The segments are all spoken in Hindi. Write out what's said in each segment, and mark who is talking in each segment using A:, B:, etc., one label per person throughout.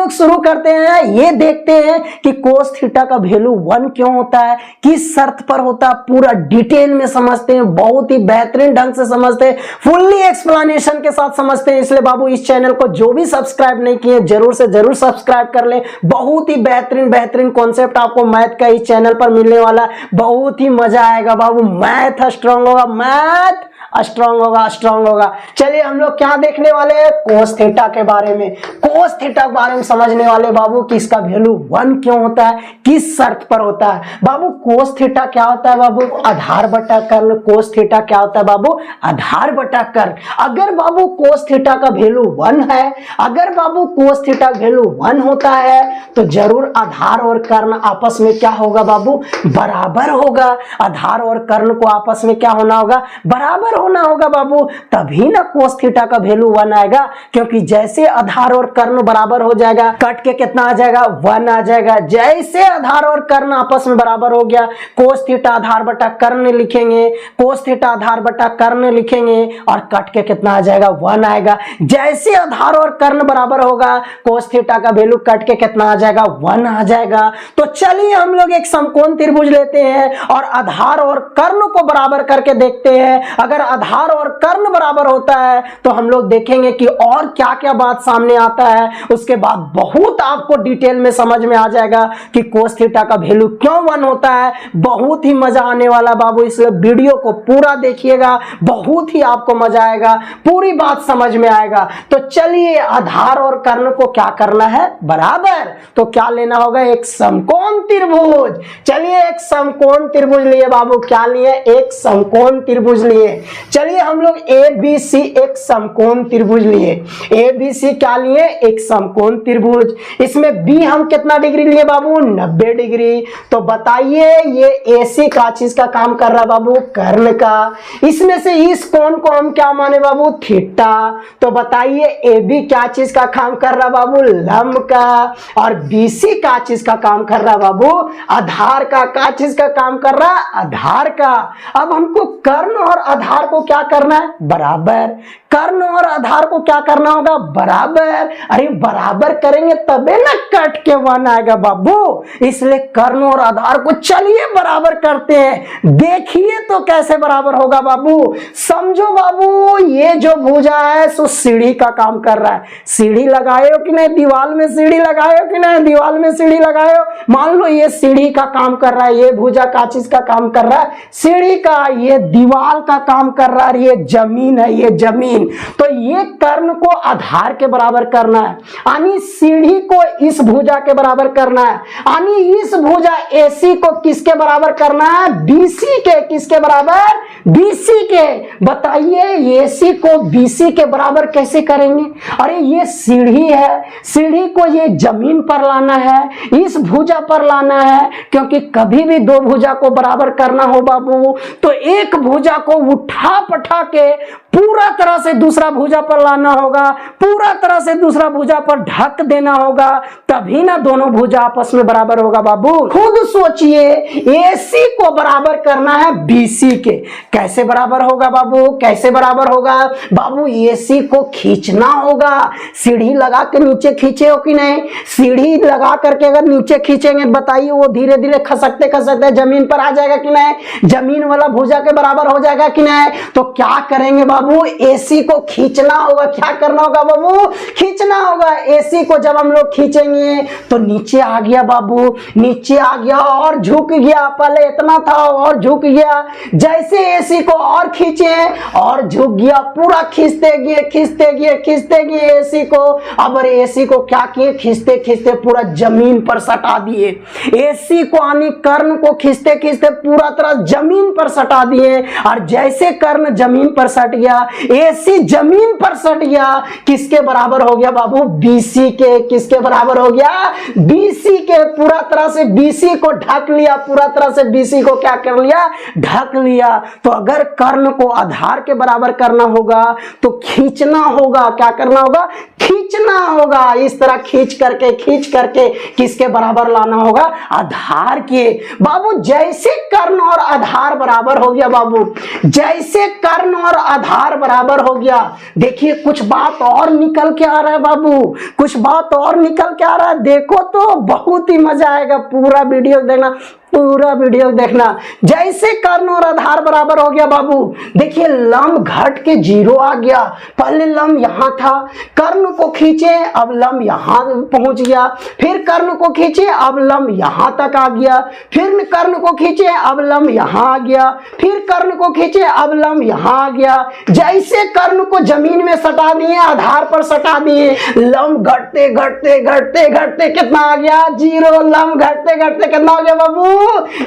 A: लोग शुरू करते हैं, ये देखते हैं कि कोस थीटा का वैल्यू 1 क्यों होता है, किस शर्त पर होता है, पूरा डिटेल में समझते हैं, बहुत ही बेहतरीन ढंग से समझते हैं, फुल्ली एक्सप्लेनेशन के साथ समझते हैं। इसलिए बाबू इस चैनल को जो भी सब्सक्राइब नहीं किए जरूर से जरूर सब्सक्राइब कर लें। बहुत ही बेहतरीन कॉन्सेप्ट आपको मैथ का इस चैनल पर मिलने वाला है, बहुत ही मजा आएगा बाबू। मैथ स्ट्रांग होगा, मैथ स्ट्रांग होगा। चलिए हम लोग क्या देखने वाले हैं, कोस थीटा के बारे में। कोस थीटा के बारे में समझने वाले बाबू कि इसका वैल्यू 1 क्यों होता है, किस शर्त पर होता है। बाबू कोस थीटा क्या होता है बाबू, आधार बटा कर्ण। कोस थीटा क्या होता है बाबू, आधार बटा कर्ण। अगर बाबू कोस थीटा का वैल्यू 1 है, अगर बाबू कोस थीटा वैल्यू 1 होता है तो जरूर आधार और कर्ण आपस में क्या होगा बाबू, बराबर होगा। आधार और कर्ण को आपस में क्या होना होगा, बराबर होना होगा बाबू, तभी ना कोस थीटा का वैल्यू 1 आएगा। क्योंकि जैसे आधार और कर्ण बराबर हो जाएगा, कट के कितना आ जाएगा, 1 आ जाएगा। जैसे आधार और कर्ण आपस में बराबर हो गया, कोस थीटा आधार बटा कर्ण लिखेंगे, कोस थीटा आधार बटा कर्ण लिखेंगे और कट के कितना आ जाएगा, 1 आएगा। जैसे आधार और कर्ण बराबर होगा, कोस थीटा का वैल्यू कट के कितना आ जाएगा, 1 आ जाएगा। तो चलिए हम लोग एक समकोण त्रिभुज लेते हैं और आधार और कर्ण को बराबर करके देखते हैं। अगर आधार और कर्ण बराबर होता है तो हम लोग देखेंगे कि और क्या क्या बात सामने आता है। उसके बाद बहुत आपको डिटेल में समझ में आ जाएगा कि कोस थीटा का वैल्यू क्यों 1 होता है। बहुत ही मजा आने वाला बाबू, इसलिए वीडियो को पूरा देखिएगा, बहुत ही आपको मजा आएगा, पूरी बात समझ में आएगा। तो चलिए आधार और कर्ण को क्या करना है, बराबर। तो क्या लेना होगा, एक समकोण त्रिभुज। चलिए एक समकोण त्रिभुज लिए बाबू, क्या लिए, एक समकोण त्रिभुज लिए। चलिए हम लोग ABC एक समकोण त्रिभुज लिए। ABC क्या लिए, एक समकोण त्रिभुज। इसमें B हम कितना डिग्री लिए बाबू, 90 डिग्री। तो बताइए ये AC का चीज का काम कर रहा है बाबू, कर्ण का। इसमें से इस कोण को हम क्या माने बाबू, थीटा। तो बताइए AB क्या चीज का काम कर रहा है बाबू, लंब का। और BC का चीज का काम कर रहा है बाबू, आधार का चीज का काम कर रहा है, आधार का। अब हमको कर्ण और आधार को क्या करना है, बराबर। कर्ण और आधार को क्या करना होगा, बराबर। अरे बराबर करेंगे तबे ना कट के 1 आएगा बाबू। इसलिए कर्ण और आधार को चलिए बराबर करते हैं। देखिए तो कैसे बराबर होगा बाबू, समझो बाबू। ये जो भुजा है सो सीढ़ी का काम कर रहा है। सीढ़ी लगाए हो कि नहीं, दीवार में सीढ़ी लगाए हो कि नहीं, दीवार में सीढ़ी लगाए हो। मान लो ये सीढ़ी का काम कर रहा है, ये भुजा का चीज का काम कर रहा है, सीढ़ी का। ये दीवार का काम कर रहा है, ये जमीन है, ये जमीन। तो ये कर्ण को आधार के बराबर करना है, यानी सीढ़ी को इस भुजा के बराबर करना है, यानी इस भुजा AC को किसके बराबर करना है, BC के। किसके बराबर, BC के। बताइए AC को BC के बराबर कैसे करेंगे। अरे ये सीढ़ी है, सीढ़ी को ये जमीन पर लाना है, इस भुजा पर लाना है। क्योंकि कभी भी दो भुजा को बराबर करना हो बाबू तो एक भुजा को उठा पठा के पूरा तरह से दूसरा भुजा पर लाना होगा, पूरा तरह से दूसरा भुजा पर ढक देना होगा, तभी ना दोनों भुजा आपस में बराबर होगा बाबू। खुद सोचिए, AC को बराबर करना है BC के। कैसे बराबर होगा बाबू, कैसे बराबर होगा बाबू, AC को खींचना होगा। सीढ़ी लगा के नीचे खींचे हो कि नहीं, सीढ़ी लगा करके अगर नीचे खींचेंगे बताइए वो धीरे धीरे खसकते खसकते जमीन पर आ जाएगा कि नहीं, जमीन वाला भुजा के बराबर हो जाएगा कि नहीं। तो क्या करेंगे बाबू, AC को खींचना होगा। क्या करना होगा बाबू, खींचना होगा। AC को जब हम लोग खींचेंगे तो नीचे आ गया बाबू, नीचे आ गया और झुक गया। पहले इतना था और झुक गया। जैसे AC को और खींचे और झुक गया, पूरा खींचते गए खींचते गए खींचते गए AC को। अब AC को क्या किए, खींचते खींचते पूरा जमीन पर सटा दिए। AC को यानी कर्ण को खींचते खींचते पूरा तरह जमीन पर सटा दिए। और जैसे कर्ण जमीन पर सट गया, AC जमीन पर सट गया, किसके बराबर हो गया बाबू, BC के। किसके बराबर हो गया, BC के। पूरा तरह से BC को ढक लिया, पूरा तरह से BC को क्या कर लिया, ढक लिया। तो अगर कर्ण को आधार के बराबर करना होगा तो खींचना होगा। क्या करना होगा, खींच खींचना होगा, इस तरह खींच करके किसके बराबर लाना होगा, आधार के। बाबू जैसे कर्ण और आधार बराबर हो गया, बाबू जैसे कर्ण और आधार बराबर हो गया, देखिए कुछ बात और निकल के आ रहा है बाबू, कुछ बात और निकल के आ रहा है। देखो तो बहुत ही मजा आएगा, पूरा वीडियो देखना, पूरा वीडियो देखना। जैसे कर्ण और आधार बराबर हो गया बाबू, देखिए लंब घट के 0 आ गया। पहले लंब यहां था, कर्ण को खींचे अब लंब यहां पहुंच गया, फिर कर्ण को खींचे अब लंब यहां तक आ गया, फिर कर्ण को खींचे अब लंब यहां आ गया, फिर कर्ण को खींचे अब लंब यहां आ गया। जैसे कर्ण को जमीन में सटा दिए, आधार पर सटा दिए, लंब घटते घटते घटते घटते कितना आ गया, 0। लंब घटते घटते कितना हो गया बाबू,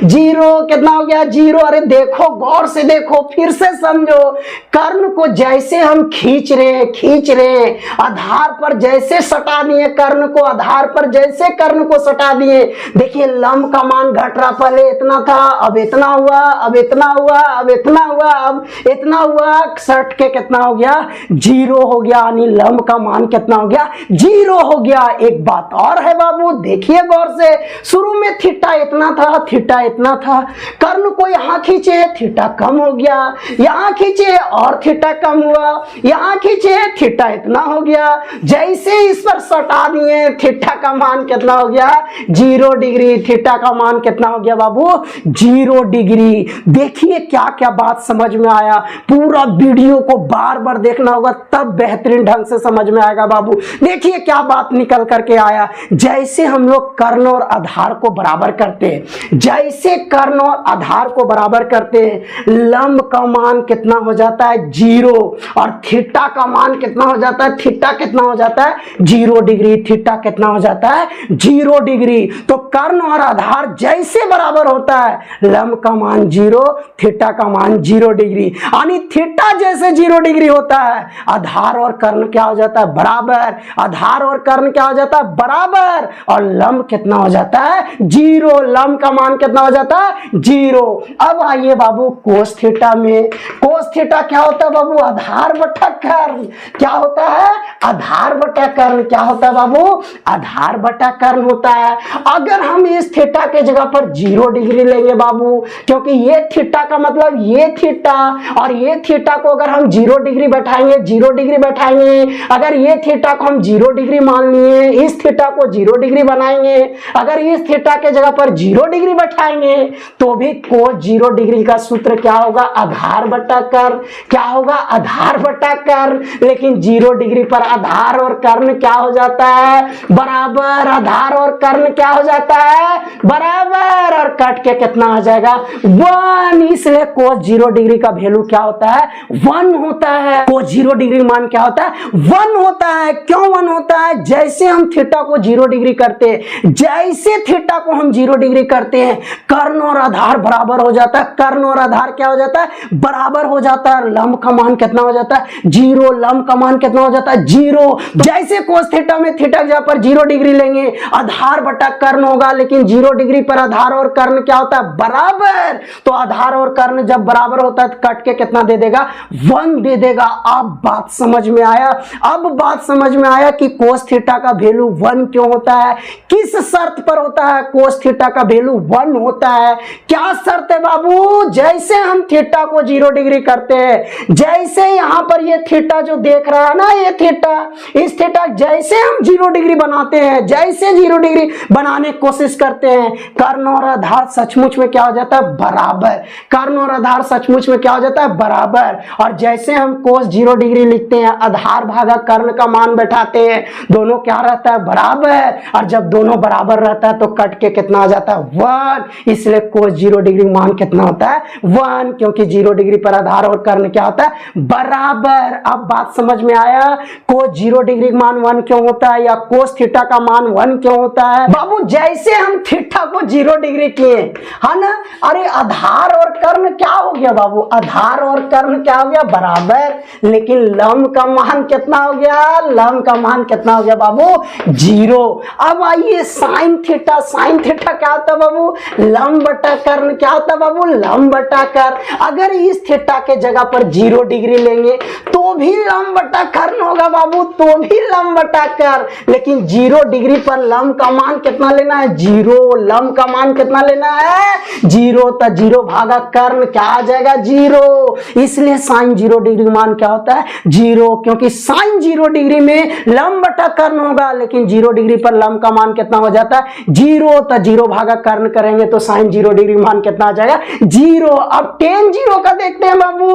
A: 0। कितना हो गया, 0। अरे देखो गौर से देखो, फिर से समझो, कर्ण को जैसे हम खींच रहे आधार पर जैसे सटा दिए, कर्ण को आधार पर जैसे कर्ण को सटा दिए, देखिए लंब का मान घट रहा, पहले इतना था अब इतना हुआ, अब इतना हुआ, अब इतना हुआ, अब इतना हुआ, सट के कितना हो गया, 0 हो गया। यानी लंब का मान कितना हो गया, 0 हो गया। एक बात और है बाबू, देखिए गौर से, शुरू में थीटा इतना था, थीटा इतना था, कर्ण को यहां खींचे थीटा कम हो गया, यहां खींचे और थीटा कम हुआ, यहां खींचे थीटा इतना हो गया। जैसे इस पर सटा दिए, थीटा का मान कितना हो गया, 0 डिग्री। थीटा का मान कितना हो गया बाबू, 0 डिग्री। देखिए क्या क्या बात समझ में आया, पूरा वीडियो को बार बार देखना होगा, तब बेहतरीन ढंग से समझ में आएगा बाबू। देखिए क्या बात निकल करके आया, जैसे हम लोग कर्ण और आधार को बराबर करते हैं, जैसे कर्ण और आधार को बराबर करते हैं, लंब का मान कितना हो जाता है, 0, और थीटा का मान कितना हो जाता है, थीटा कितना हो जाता है, 0 डिग्री। थीटा कितना हो जाता है, 0 डिग्री। तो कर्ण और आधार जैसे बराबर होता है, लंब का मान 0, थीटा का मान 0 डिग्री। यानी थीटा जैसे 0 डिग्री होता है, आधार और कर्ण क्या हो जाता है, बराबर। आधार और कर्ण क्या हो जाता है, बराबर, और लंब कितना हो जाता है, 0। लंब का मान कितना हो जाता है, 0। अब आइए बाबू कोस थीटा में, कोस थीटा क्या होता है बाबू, आधार बटा कर्ण। क्या होता है, आधार बटा कर्ण। क्या होता है बाबू, आधार बटा कर्ण होता है। अगर हम इस थीटा के जगह पर 0 डिग्री लेंगे बाबू, क्योंकि ये थीटा का मतलब ये थीटा, और ये थीटा को अगर हम 0 डिग्री बैठाएंगे, 0 डिग्री बैठाएंगे, अगर ये थीटा को हम 0 डिग्री मान लिए, इस थीटा को 0 डिग्री बनाएंगे, अगर इस थीटा के जगह पर 0 डिग्री बैठाएंगे, तो भी कोस 0 डिग्री का सूत्र क्या होगा, आधार बटा कर्ण। क्या होगा, आधार बटा कर्ण। लेकिन 0 डिग्री पर आधार और कर्ण क्या हो जाता है, बराबर। आधार और कर्ण क्या हो जाता है, बराबर, और कट के कितना आ जाएगा, 1। इसलिए कोस 0 डिग्री का वैल्यू क्या होता है, 1 होता है। कोस 0 डिग्री मान क्या होता है, 1 होता है। क्यों 1 होता है, जैसे हम थीटा को 0 डिग्री करते हैं, जैसे थीटा को हम 0 डिग्री करते हैं, कर्ण और आधार बराबर हो जाता है। कर्ण और आधार क्या हो जाता है, बराबर हो जाता है। लंब का मान कितना हो जाता है, 0। लंब का मान कितना हो जाता है, 0। जैसे कोस थीटा में थीटा के जगह पर 0 डिग्री लेंगे, आधार बटा कर्ण होगा, लेकिन 0 डिग्री पर आधार और कर्ण क्या होता है, बराबर। तो आधार और कर्ण जब बराबर होता है तो कट के कितना दे देगा, 1 दे देगा। अब बात समझ में आया, अब बात समझ में आया कि कोस थीटा का वैल्यू 1 क्यों होता है, किस शर्त पर होता है कोस थीटा का वैल्यू 1 होता है। क्या शर्त है बाबू, जैसे हम थीटा को 0 डिग्री करते हैं, जैसे यहां पर ये थीटा जो देख रहा है ना, ये थीटा, इस थीटा जैसे हम 0 डिग्री बनाते हैं, जैसे 0 डिग्री बनाने की कोशिश करते हैं, कर्ण और आधार सचमुच में क्या हो जाता है, बराबर। कर्ण और आधार सचमुच में क्या हो जाता है, बराबर। और जैसे हम कोस 0 डिग्री लिखते हैं, आधार भागा कर्ण का मान बैठाते हैं, दोनों क्या रहता है, बराबर। और जब दोनों बराबर रहता है तो कट के कितना आ जाता है, 1। इसलिए कोस 0 डिग्री मान कितना होता है, 1, क्योंकि 0 डिग्री पर आधार और कर्ण क्या होता है, बराबर। अब बात समझ में आया, कोस 0 डिग्री मान 1 क्यों होता है, या कोस थीटा का मान 1 क्यों होता है बाबू। जैसे हम थीटा को 0 डिग्री किए, है ना, अरे आधार और कर्ण क्या हो गया बाबू, आधार और कर्ण क्या हो गया, बराबर। लेकिन लंब का मान कितना हो गया, लंब का मान कितना हो गया बाबू, 0। अब आइए साइन थीटा, साइन थीटा क्या होता है बाबू, बाबू? लंब बटा कर्ण क्या होता है बाबू? लंब बटा कर्ण। अगर इस थीटा के जगह पर 0 डिग्री लेंगे तो भी लंब बटा कर्ण होगा बाबू, तो भी लंब बटा कर्ण। लेकिन 0 डिग्री पर लंब का मान कितना लेना है? 0। लंब का मान कितना लेना है? 0। तो 0 भागा कर्ण क्या आ जाएगा? 0। इसलिए साइन 0 डिग्री मान क्या होता है? 0, क्योंकि साइन 0 डिग्री में लंब बटा कर्ण होगा, लेकिन 0 डिग्री पर लंब का मान कितना हो जाता है? 0। तो 0 भागा कर्ण करेंगे तो साइन 0 डिग्री मान कितना आ जाएगा? 0। अब tan 0 का देखते हैं बाबू।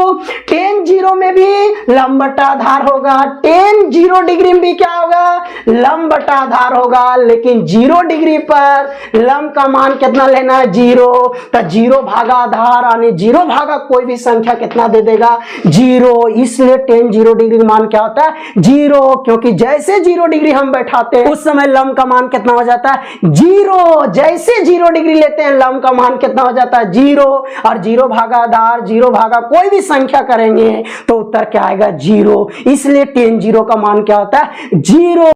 A: tan 0 में भी लंब बटा आधार होगा, tan 0 डिग्री में भी क्या होगा? लंब बटा आधार होगा, लेकिन 0 डिग्री पर लंब का मान कितना लेना है? 0। तो 0 भागा आधार यानी 0 भागा कोई भी संख्या कितना दे देगा? 0। इसलिए tan 0 डिग्री मान क्या होता है? 0, क्योंकि जैसे 0 डिग्री हम बैठाते हैं उस समय लंब का मान कितना हो जाता है? 0। जैसे 0 डिग्री लेते हैं लंब का मान कितना हो जाता है? 0। और 0 भागा आधार 0 भागा कोई भी संख्या करेंगे तो उत्तर क्या आएगा? 0। इसलिए tan 0 का मान क्या होता है? 0।